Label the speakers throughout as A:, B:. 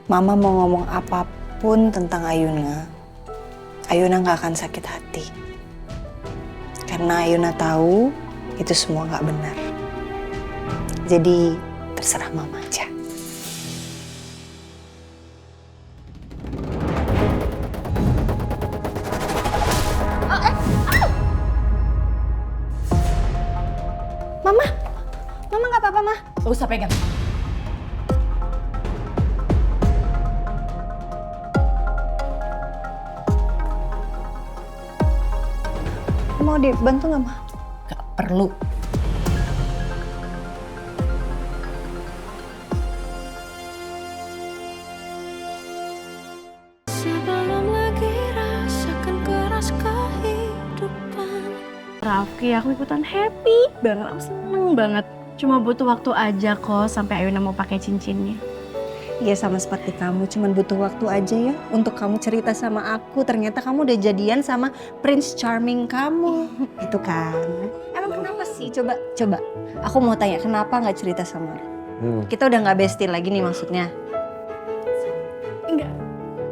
A: Mama mau ngomong apapun tentang Ayuna, Ayuna nggak akan sakit hati. Karena Ayuna tahu itu semua nggak benar. Jadi terserah Mama aja. Mama nggak apa-apa, Ma.
B: Gak usah pegang.
A: Mau dibantu nggak, Ma?
B: Gak perlu.
C: Sebelum lagi rasakan keras kehidupan.
D: Rafki, aku ikutan happy banget, aku seneng banget. Cuma butuh waktu aja kok sampai Ayuna mau pakai cincinnya.
A: Iya, sama seperti kamu, cuman butuh waktu aja ya untuk kamu cerita sama aku. Ternyata kamu udah jadian sama Prince Charming kamu. Itu kan. Emang kenapa sih? Coba. Aku mau tanya, kenapa nggak cerita sama aku? Kita udah nggak bestie lagi nih maksudnya.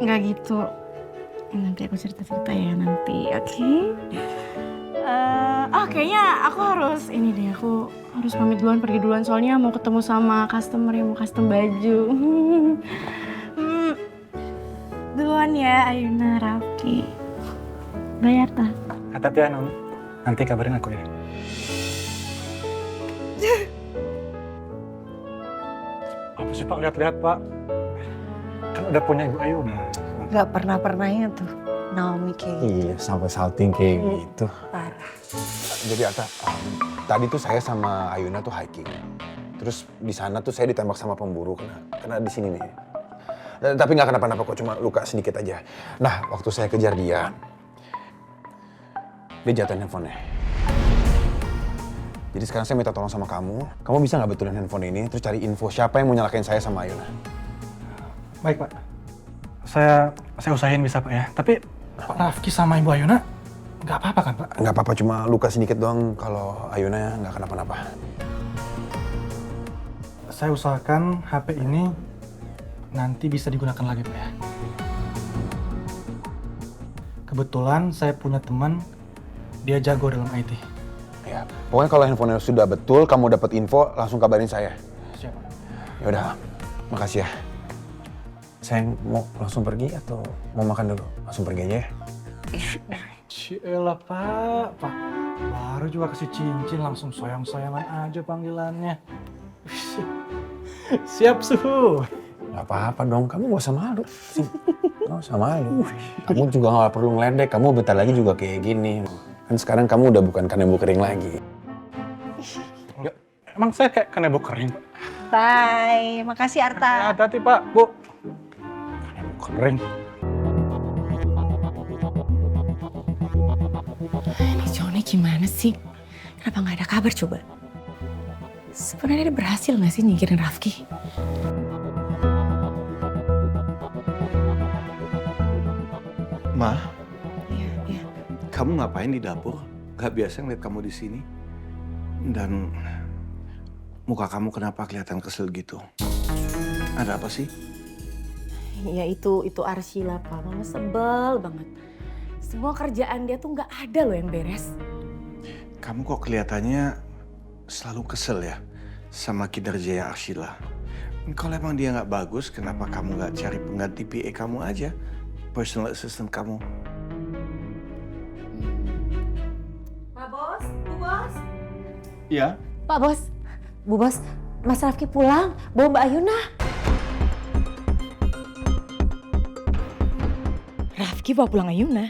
D: Enggak gitu. Nanti aku cerita-cerita ya nanti, oke? Kayaknya aku harus aku harus pamit duluan, pergi duluan soalnya mau ketemu sama customer yang mau custom baju. Duluan ya Ayuna, Rafki. Bayar tak?
E: Hati-hati ya, Non. Nanti kabarin aku ya. Apa sih Pak, lihat-lihat Pak. Kan udah punya Ibu Ayuna.
A: Nggak pernah-pernahnya tuh Naomi kayak gitu.
F: Iya, sampai salting kayak gitu.
A: Parah.
F: Jadi Arta, tadi tuh saya sama Ayuna tuh hiking. Terus di sana tuh saya ditembak sama pemburu, kena di sini nih. Tapi nggak kenapa-napa kok, cuma luka sedikit aja. Nah, waktu saya kejar dia jatuhin handphonenya. Jadi sekarang saya minta tolong sama kamu bisa nggak betulin handphone ini, terus cari info siapa yang mau nyalakain saya sama Ayuna.
E: Baik Pak. Saya usahain bisa Pak ya. Tapi Pak Rafki sama Ibu Ayuna nggak apa-apa kan Pak?
F: Nggak apa-apa, cuma luka sedikit doang kalau Ayuna nggak kenapa-napa.
E: Saya usahakan HP ini nanti bisa digunakan lagi Pak ya. Kebetulan saya punya teman, dia jago dalam IT.
F: Ya, pokoknya kalau handphonenya sudah betul, kamu dapat info, langsung kabarin saya.
E: Siapa?
F: Ya udah, makasih ya. Saya mau langsung pergi atau mau makan dulu? Langsung pergi aja ya.
E: Cielah Pak. Baru juga kasih cincin langsung soyang-soyangan aja panggilannya. Siap suhu.
F: Gak apa-apa dong, kamu gak usah malu. Gak usah malu. Kamu juga gak perlu ngeledek, kamu bentar lagi juga kayak gini. Kan sekarang kamu udah bukan kanebo kering lagi.
E: Ya, emang saya kayak kanebo kering Pak?
A: Bye, makasih Arta.
E: Hati-hati Pak, Bu. Kanebo kering.
B: Ini Joni gimana sih? Kenapa nggak ada kabar coba? Sebenarnya dia berhasil nggak sih nyingkirin Rafki?
G: Ma,
B: Iya.
G: kamu ngapain di dapur? Gak biasa ngeliat kamu di sini. Dan muka kamu kenapa kelihatan kesel gitu? Ada apa sih?
B: Ya itu Arshila Pak, Mama sebel banget. Semua kerjaan dia tuh nggak ada loh yang beres.
G: Kamu kok kelihatannya selalu kesel ya sama kinerja Arshila. Kalau emang dia nggak bagus, kenapa kamu nggak cari pengganti PA kamu aja? Personal assistant kamu.
B: Pak Bos, Bu Bos.
G: Iya?
B: Pak Bos, Bu Bos, Mas Rafki pulang, bawa Mbak Ayuna. Rafki bawa pulang Ayuna?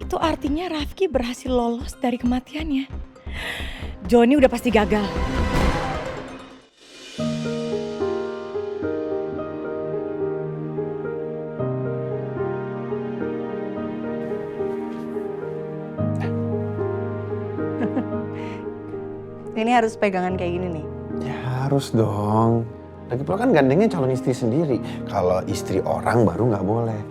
B: Itu artinya Rafki berhasil lolos dari kematiannya. Joni udah pasti gagal.
A: Ini harus pegangan kayak gini nih.
F: Ya harus dong. Lagi pula kan gandengnya calon istri sendiri. Kalau istri orang baru nggak boleh.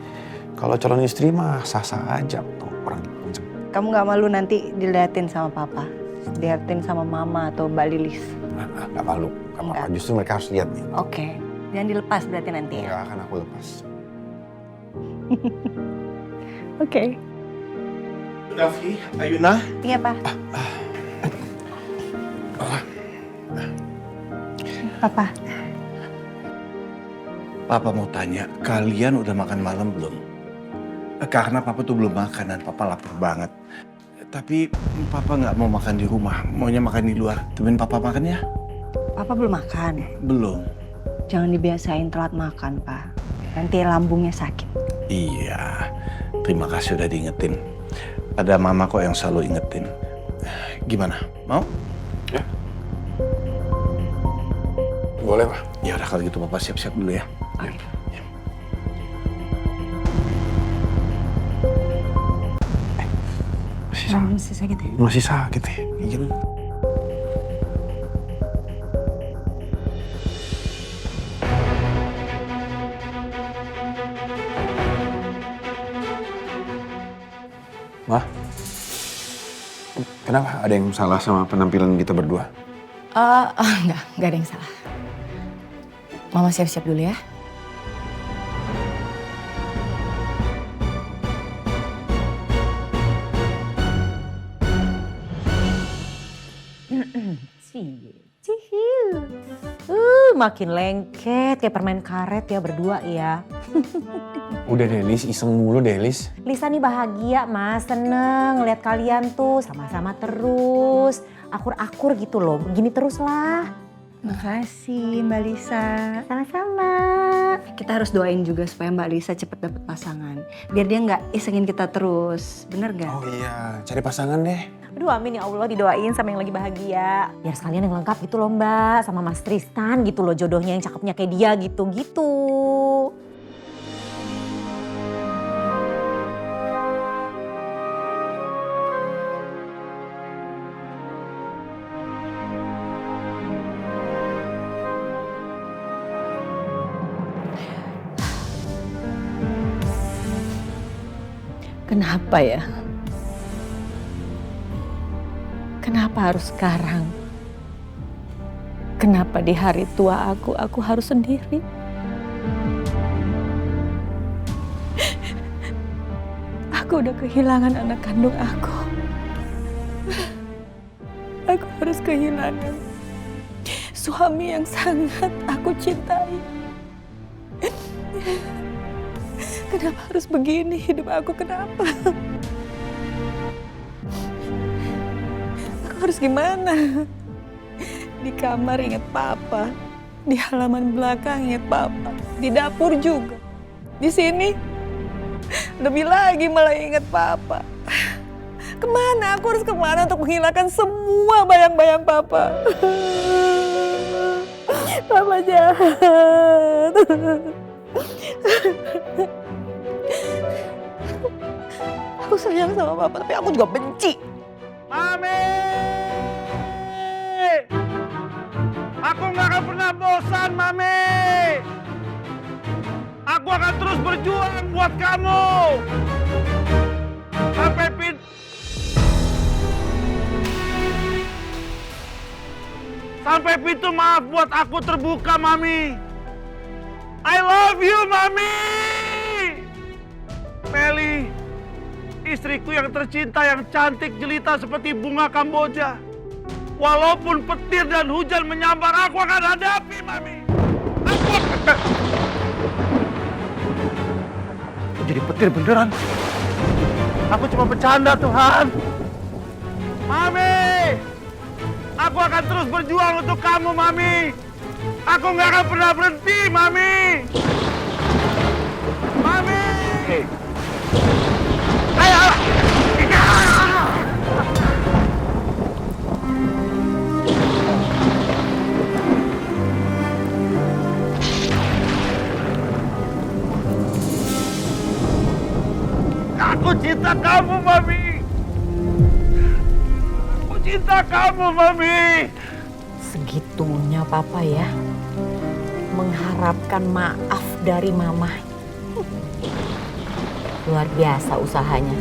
F: Kalau calon istri mah sah-sah aja. Tuh, orang macam.
A: Kamu nggak malu nanti diliatin sama papa? Diliatin sama mama atau Mbak Lilis?
F: Nggak malu. Nggak apa-apa.
A: Nggak.
F: Justru mereka harus lihat nih.
A: Oke. Jangan dilepas berarti nanti ya.
F: Nggak akan aku lepas.
A: Oke.
G: Raffi, Ayuna.
A: Iya, Pak. Papa.
G: Papa mau tanya, kalian udah makan malam belum? Karena Papa tuh belum makan dan Papa lapar banget. Tapi Papa nggak mau makan di rumah, maunya makan di luar. Temen Papa makan ya?
A: Papa belum makan.
G: Belum.
A: Jangan dibiasain telat makan, Pak. Nanti lambungnya sakit.
G: Iya, terima kasih udah diingetin. Ada mama kok yang selalu ingetin. Gimana, mau?
F: Ya. Boleh, Pak.
G: Ya udah kalau gitu Papa siap-siap dulu ya.
A: Oke.
G: Ya.
F: Masih sakit.
A: Masih sakit ya?
F: Masih sakit ya?
G: Iya.
F: Ma? Kenapa? Ada yang salah sama penampilan kita berdua?
B: Enggak ada yang salah. Mama siap-siap dulu ya.
H: Cihil. Makin lengket kayak permen karet ya berdua ya.
F: Udah deh, Lis. Iseng mulu deh, Lis.
H: Lisa nih bahagia mas, seneng ngeliat kalian tuh sama-sama terus. Akur-akur gitu loh, begini terus lah.
A: Makasih Mbak Lisa.
H: Sama-sama.
A: Kita harus doain juga supaya Mbak Lisa cepet dapet pasangan. Biar dia nggak isengin kita terus. Bener gak?
F: Oh iya, cari pasangan deh.
H: Aduh amin ya Allah, didoain sama yang lagi bahagia. Biar sekalian yang lengkap gitu loh mbak, sama Mas Tristan gitu loh, jodohnya yang cakepnya kayak dia gitu-gitu.
B: Kenapa ya? Kenapa harus sekarang? Kenapa di hari tua aku harus sendiri? Aku udah kehilangan anak kandung aku. Aku harus kehilangan suami yang sangat aku cintai. Kenapa harus begini hidup aku? Kenapa? Aku harus gimana? Di kamar inget papa, di halaman belakang inget papa, di dapur juga. Di sini lebih lagi malah inget papa. Kemana? Aku harus kemana untuk menghilangkan semua bayang-bayang papa? Papa jahat. Aku sayang sama papa, tapi aku juga benci.
I: Mami! Aku nggak akan pernah bosan, Mami! Aku akan terus berjuang buat kamu! Sampai pintu maaf buat aku terbuka, Mami! I love you, Mami! Meli, istriku yang tercinta, yang cantik jelita seperti bunga Kamboja. Walaupun petir dan hujan menyambar, aku akan hadapi, Mami. Aku jadi petir beneran. Aku cuma bercanda, Tuhan. Mami, aku akan terus berjuang untuk kamu, Mami. Aku nggak akan pernah berhenti, Mami. Mami. Ayo. Aku cinta kamu, Mami. Aku cinta kamu, Mami.
H: Segitunya papa ya, mengharapkan maaf dari mama. Luar biasa usahanya.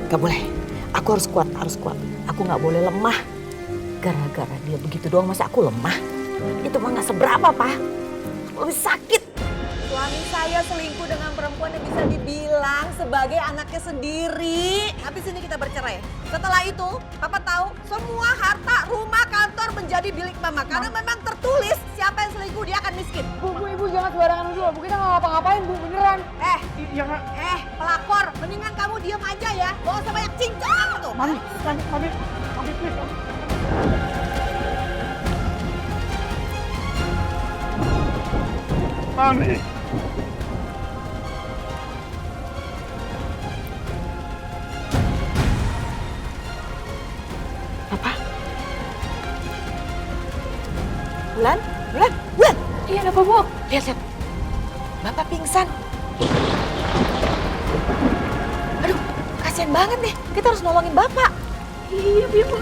H: Gak boleh. Aku harus kuat, harus kuat. Aku gak boleh lemah. Gara-gara dia begitu doang, masa aku lemah? Itu mah gak seberapa, Pak. Lebih sakit.
B: Suami saya selingkuh dengan perempuan yang bisa dibilang sebagai anaknya sendiri. Habis ini kita bercerai. Setelah itu, Papa tahu semua harta, rumah, kantor menjadi milik Mama. Karena memang tertulis siapa yang selingkuh dia akan miskin.
J: Ibu jangan sembarangan dulu. Bu, kita nggak ngapa-ngapain, Bu, beneran.
B: Pelakor, mendingan kamu diam aja ya. Gak usah banyak cincang kamu tuh.
I: Mami, please. Mami.
B: Bulan.
J: Iya, apa, Bu?
B: Lihat. Bapak pingsan. Aduh, kasihan banget nih. Kita harus nolongin Bapak.
J: Iya, Bu.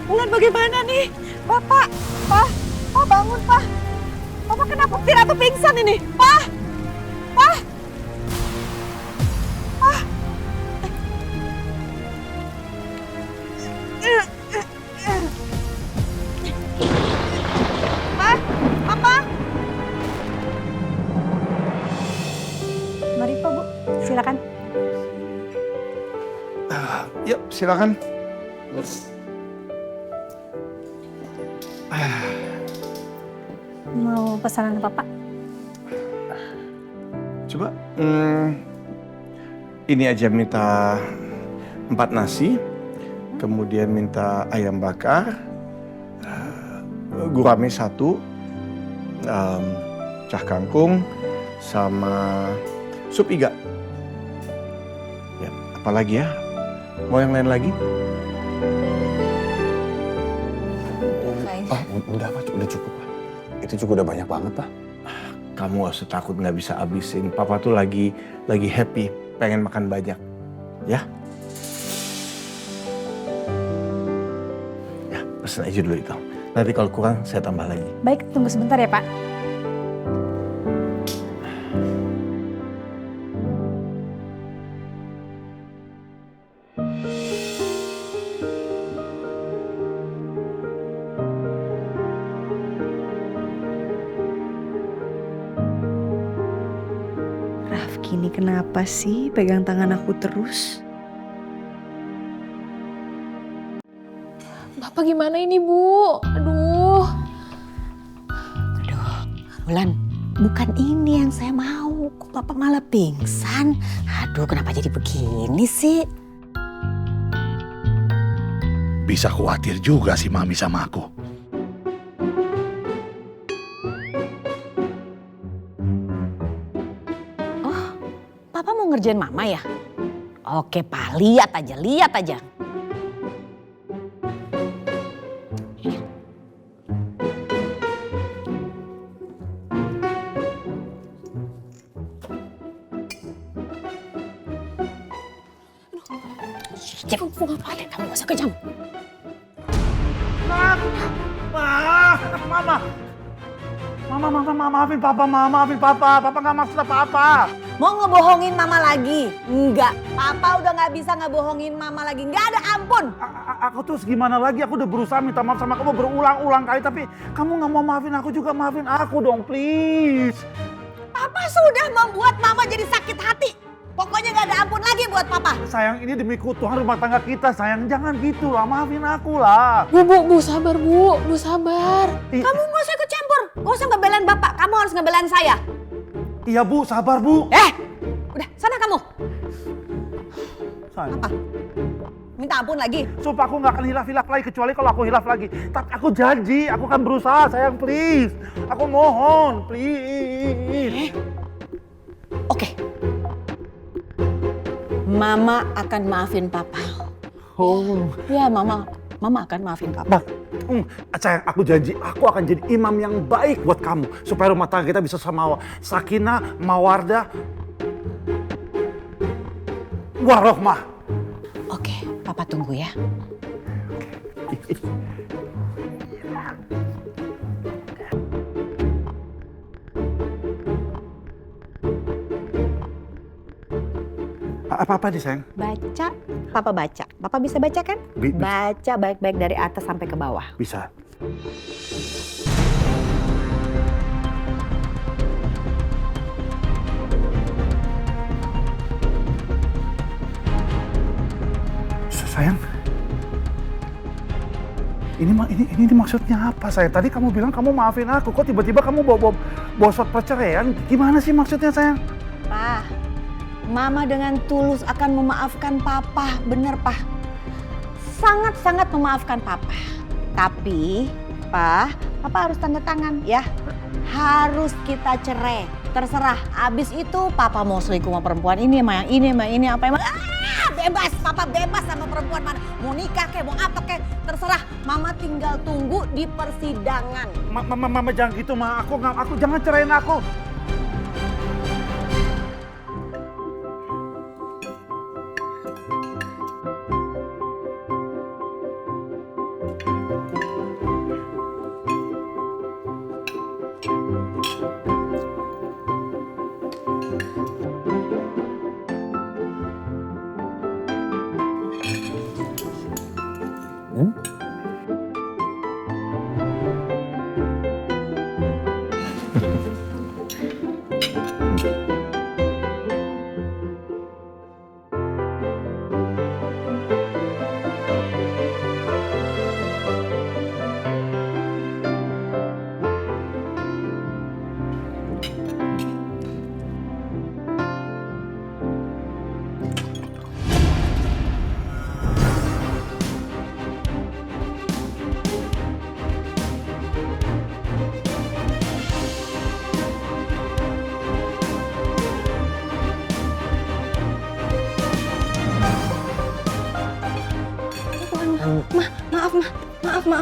B: Bulan bagaimana nih? Bapak, Pak bangun, Pak. Bapak kena petir atau pingsan ini? Pak. Papa.
A: Mari Pak, Bu. Silakan.
G: Yuk, silakan.
A: Mau pesanan apa, Pak?
G: Coba, ini aja minta 4 nasi, kemudian minta ayam bakar, gurame 1, cah kangkung, sama sup iga. Ya, apalagi ya? Mau yang lain lagi?
F: Udah Pak, udah cukup Pak. Itu juga udah banyak banget Pak.
G: Kamu gak usah takut nggak bisa habisin. Papa tuh lagi happy, pengen makan banyak. Ya? Ya, pesen aja dulu itu. Nanti kalau kurang saya tambah lagi.
A: Baik, tunggu sebentar ya, Pak. Rafki ini kenapa sih pegang tangan aku terus?
J: Bapak gimana ini, Bu? Aduh.
H: Bulan, bukan ini yang saya mau. Kok Bapak malah pingsan? Aduh, kenapa jadi begini sih?
I: Bisa khawatir juga si Mami sama aku.
H: Oh, Papa mau ngerjain Mama ya? Oke, Pak, lihat aja. Kamu gak usah kejam.
I: Mama, maafin Papa. Papa nggak maksud apa-apa.
B: Mau ngebohongin Mama lagi? Enggak. Papa udah nggak bisa ngebohongin Mama lagi. Nggak ada ampun.
I: Aku terus gimana lagi? Aku udah berusaha minta maaf sama kamu berulang-ulang kali, tapi kamu nggak mau maafin aku juga. Maafin aku dong, please.
B: Papa sudah membuat Mama jadi sakit hati. Pokoknya nggak ada ampun lagi buat Papa.
I: Sayang, ini demi keutuhan rumah tangga kita. Sayang, jangan gitu lah. Maafin aku lah.
J: Bu, sabar, Bu. Bu, sabar.
B: Kamu nggak usah ikut campur. Nggak usah ngebelain Bapak. Kamu harus ngebelain saya.
I: Iya, Bu. Sabar, Bu.
B: Udah, sana kamu.
I: Sayang.
B: Apa? Minta ampun lagi.
I: Sumpah aku nggak akan hilaf-hilaf lagi kecuali kalau aku hilaf lagi. Tapi aku janji, aku akan berusaha. Sayang, please. Aku mohon, please.
H: Oke. Mama akan maafin Papa.
I: Oh.
H: Ya, Mama akan maafin Papa.
I: Sayang, aku janji aku akan jadi imam yang baik buat kamu. Supaya rumah tangga kita bisa sama sakinah, mawardah, warohmah.
H: Oke, Papa tunggu ya.
I: Apa nih sayang?
H: Baca, Papa baca. Papa bisa baca kan? Baca baik-baik dari atas sampai ke bawah.
I: Bisa. Sayang, ini maksudnya apa sayang? Tadi kamu bilang kamu maafin aku, kok tiba-tiba kamu bawa surat perceraian? Gimana sih maksudnya sayang?
H: Pak, Mama dengan tulus akan memaafkan Papa, bener Pak. Sangat-sangat memaafkan Papa. Tapi, Papa harus tanda tangan ya. Harus kita cerai, terserah. Abis itu Papa mau selingkuh sama perempuan ini, sama yang ini, sama ini, apa yang... Bebas, Papa bebas sama perempuan mana. Mau nikah kek, mau apa kek, terserah. Mama tinggal tunggu di persidangan.
I: Mama jangan gitu, Ma. Aku jangan cerain aku.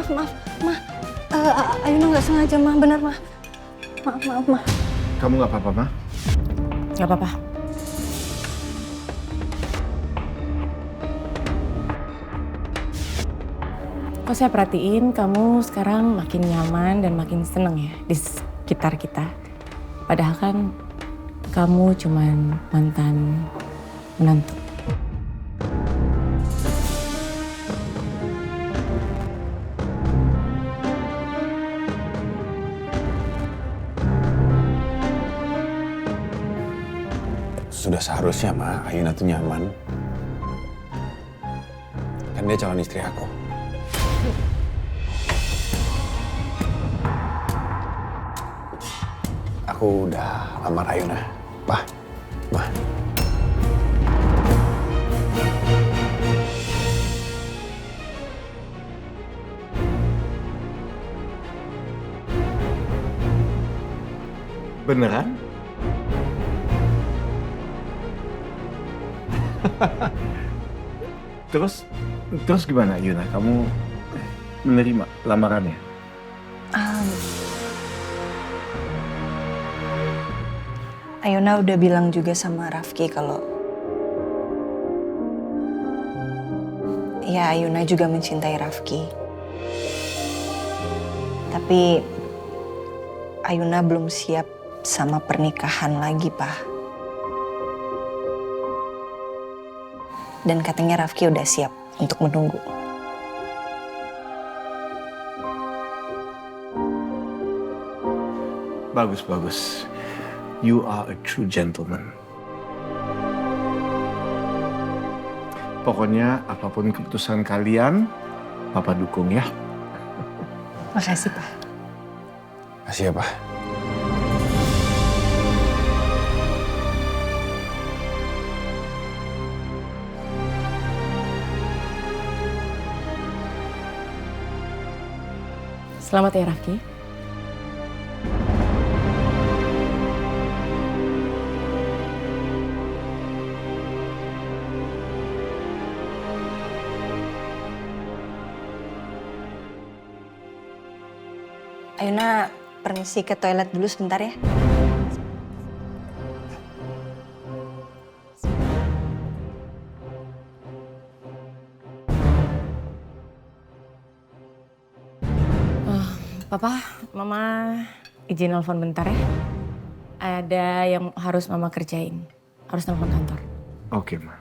A: Maaf. Ayuna nggak sengaja, Ma. Benar, Ma. Maaf, Ma.
G: Kamu nggak apa-apa, Ma?
H: Gak apa-apa. Kok saya perhatiin kamu sekarang makin nyaman dan makin seneng ya di sekitar kita. Padahal kan kamu cuman mantan menantu.
F: Sudah seharusnya, Ma, Ayuna tuh nyaman. Kan dia calon istri aku. Aku udah lamar Ayuna. Ma.
G: Beneran? Terus gimana Yuna? Kamu menerima lamarannya?
A: Ayuna udah bilang juga sama Rafki kalau ya Ayuna juga mencintai Rafki. Tapi Ayuna belum siap sama pernikahan lagi, Pak. Dan katanya Rafki udah siap untuk menunggu.
G: Bagus. You are a true gentleman. Pokoknya apapun keputusan kalian, Papa dukung ya.
A: Makasih, Pak.
F: Makasih ya, Pak.
H: Selamat ya Rafki.
A: Ayuna permisi ke toilet dulu sebentar ya.
H: Papa, Mama izin nelfon bentar ya. Ada yang harus Mama kerjain. Harus nelfon kantor.
G: Oke, Ma.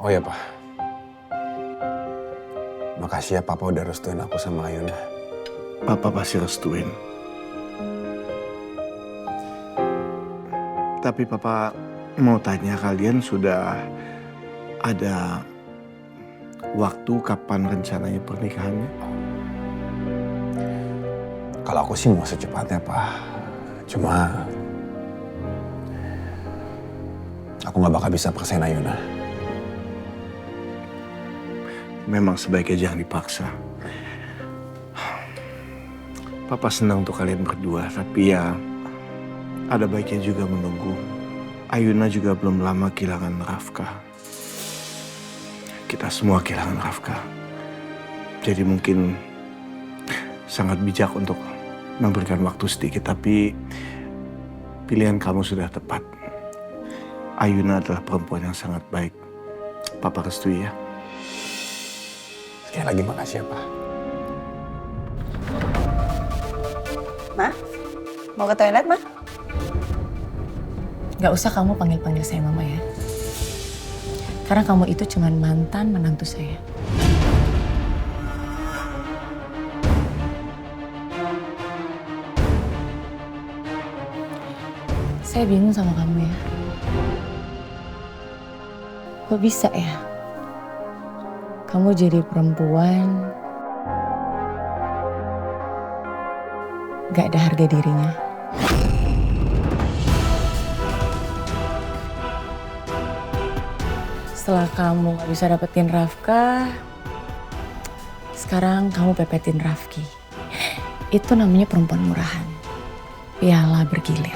F: Oh ya, Pak. Makasih ya Papa udah restuin aku sama Ayuna.
G: Papa pasti restuin. Tapi Papa mau tanya, kalian sudah ada waktu kapan rencananya pernikahannya?
F: Kalau aku sih mau secepatnya, Pak. Cuma aku nggak bakal bisa paksain Ayuna.
G: Memang sebaiknya jangan dipaksa. Papa senang untuk kalian berdua, tapi ya ada baiknya juga menunggu. Ayuna juga belum lama kehilangan Rafka. Kita semua kehilangan Rafka. Jadi mungkin sangat bijak untuk memberikan waktu sedikit, tapi pilihan kamu sudah tepat. Ayuna adalah perempuan yang sangat baik. Papa restui ya.
F: Sekali lagi makasih ya, Pak.
B: Ma, mau ke toilet, Ma? Gak usah kamu panggil-panggil saya Mama ya. Karena kamu itu cuma mantan menantu saya. Saya bingung sama kamu ya. Kok bisa ya? Kamu jadi perempuan gak ada harga dirinya. Setelah kamu gak bisa dapetin Rafka, sekarang kamu pepetin Rafki. Itu namanya perempuan murahan. Piala bergilir.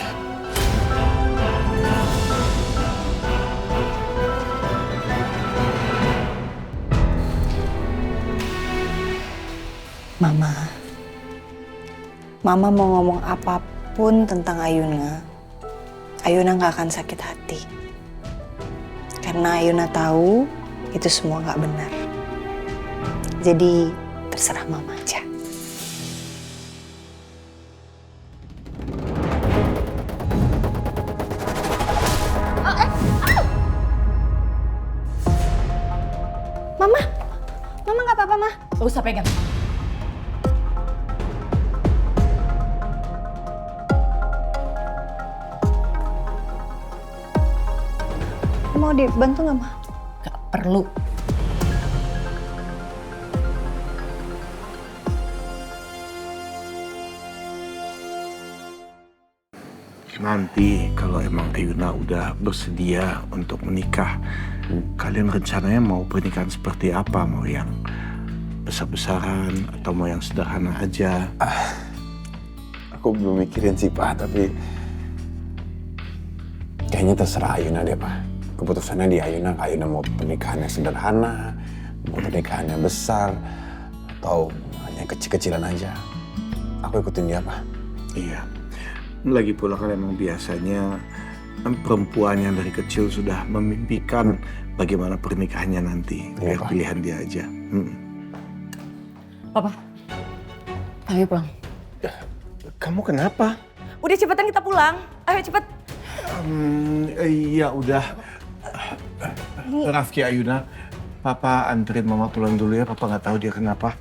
B: Mama mau ngomong apapun tentang Ayuna, Ayuna gak akan sakit hati. Karena Ayuna tahu itu semua gak benar. Jadi terserah Mama aja.
A: Mama nggak apa-apa, Ma.
B: Gak usah pegang.
A: Mau dibantu nggak, Ma?
B: Gak perlu.
G: Nanti kalau emang Ayuna udah bersedia untuk menikah, kalian rencananya mau pernikahan seperti apa? Mau yang besar-besaran atau mau yang sederhana aja?
F: Aku belum mikirin sih, Pak, tapi kayaknya terserah Ayuna deh, Pak. Keputusannya di Ayuna. Ayuna mau pernikahannya sederhana, mau pernikahannya besar, atau hanya kecil-kecilan aja. Aku ikutin dia, Pak.
G: Iya. Lagi pula kan emang biasanya perempuan yang dari kecil sudah memimpikan bagaimana pernikahannya nanti. Biar pilihan dia aja.
B: Papa, ayo pulang.
G: Kamu kenapa?
B: Udah cepetan kita pulang. Ayo cepet.
G: Iya udah. Rafki, Ayuna, Papa anterin Mama pulang dulu ya. Papa nggak tahu dia kenapa.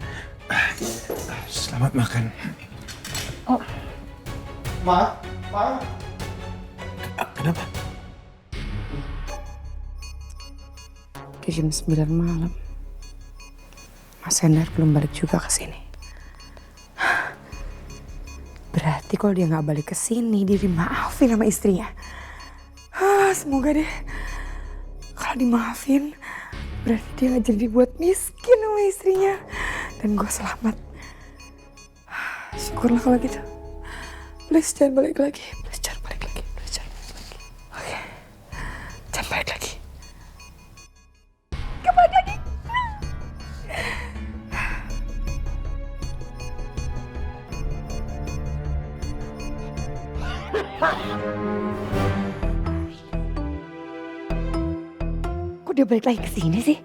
G: Selamat makan.
B: Oh.
G: Ma. Kenapa?
B: Udah jam 9 malam. Mas Hendar belum balik juga ke sini. Berarti kalau dia nggak balik ke sini, dia dimaafin sama istrinya. Semoga deh. Kalau dimaafin, berarti dia nggak jadi dibuat miskin sama istrinya. Dan gue selamat. Syukurlah kalau gitu. Please jangan balik lagi. Please jangan balik lagi. Please jangan balik lagi. Oke. Jangan balik lagi. Jangan balik lagi. Kok dia balik lagi ke sini sih?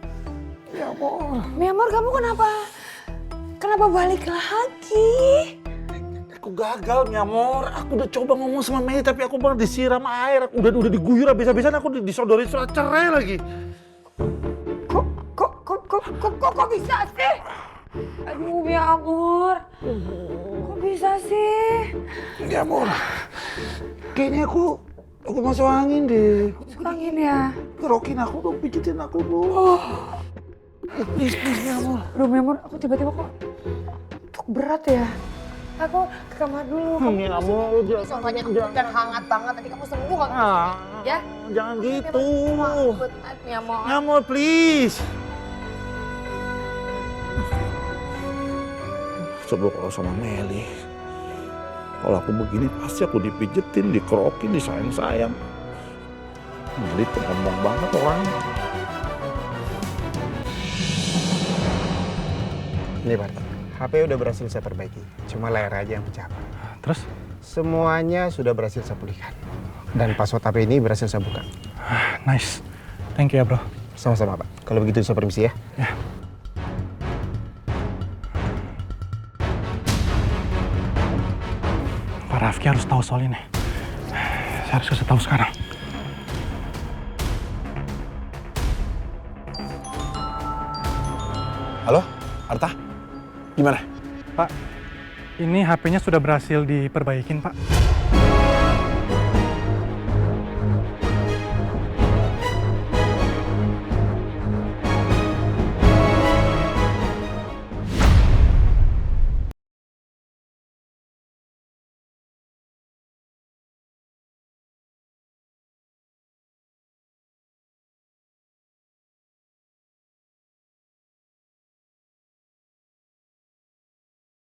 B: Miamor, kamu kenapa? Kenapa balik lagi?
I: Aku gagal, Miamor. Aku udah coba ngomong sama Mei, tapi aku malah disiram air. Udah diguyur, habis-habisan aku disodorin surat cerai lagi.
J: Kok bisa sih? Aduh, ya Amor. Kok bisa sih?
I: Ya Mor, kayaknya aku masuk angin deh.
J: Masuk angin ya?
I: Kerokin aku dong, pijitin aku dong. Please, ya Mor.
J: Aduh, Amor, aku tiba-tiba kok berat ya? Aku ke kamar dulu.
I: Ya Mor,
J: Sofanya kan hangat banget, tadi kamu sembuh kan? Ya?
I: Jangan gitu.
J: Ya, Amor.
I: Ya Mor, please. Coba kalau sama Meli, kalau aku begini pasti aku dipijetin, dikerokin, disayang-sayang. Meli pengembang banget orangnya.
K: Ini Pak, HP udah berhasil saya perbaiki. Cuma layar aja yang pecah, Pak.
E: Terus?
K: Semuanya sudah berhasil saya pulihkan. Dan password HP ini berhasil saya buka.
E: Nice. Thank you ya bro.
K: Sama-sama Pak. Kalau begitu saya permisi ya.
E: Ya. Pak Rafki harus tahu soal ini. Saya harus kasih tahu sekarang.
F: Halo, Arta? Gimana?
E: Pak, ini HP-nya sudah berhasil diperbaikin, Pak.